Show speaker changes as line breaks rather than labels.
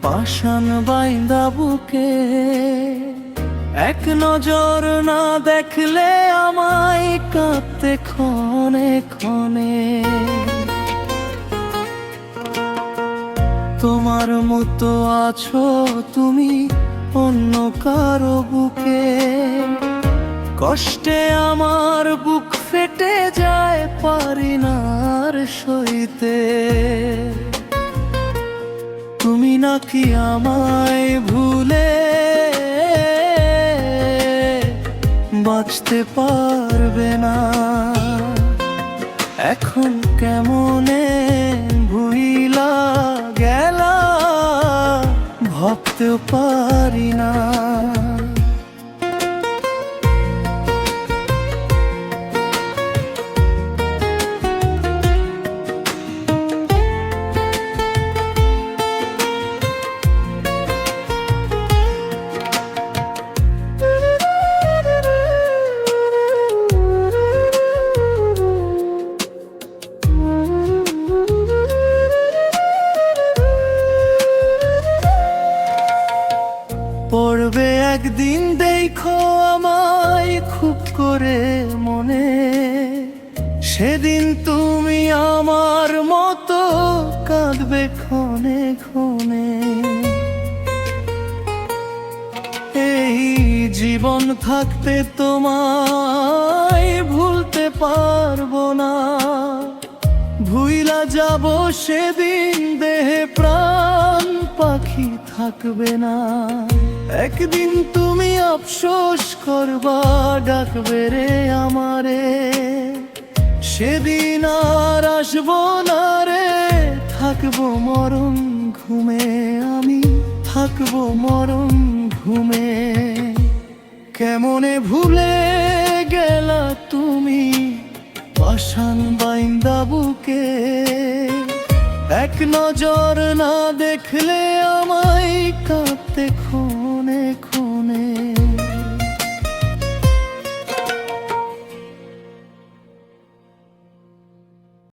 পাষাণ বাইন্দা বুকে। এক নজর না দেখলে আমায় কাঁদতে ক্ষণে ক্ষণে। তোমার মতো আছো তুমি অন্য কারো বুকে। কষ্টে আমার বুক ফেটে যায়, পারি না আর সইতে। তুমি নাকি আমায় ভুলে বাঁচতে পারবে না। এখন কেমনে ভুইলা গেলা ভাবতেও পারি না। পড়বে একদিন দেখো আমায় খুব করে মনে। সেদিন তুমি আমার মতো কাঁদবে ক্ষণে ক্ষণে। এই জীবন থাকতে তোমায় ভুলতে পারবো না। ভুইলা যাব সেদিন দেহে প্রাণ পাখি থাকবে না। একদিন তুমি আফসোস করবা ডাকবে রে আমারে। সেদিন আর আসবো না রে, থাকবো মরণ ঘুমে। আমি থাকবো মরণ ঘুমে। কেমনে ভুলে গেলা তুমি পাষাণ বাইন্দা বুকে। এক নজর না দেখলে আমায় কাঁদতে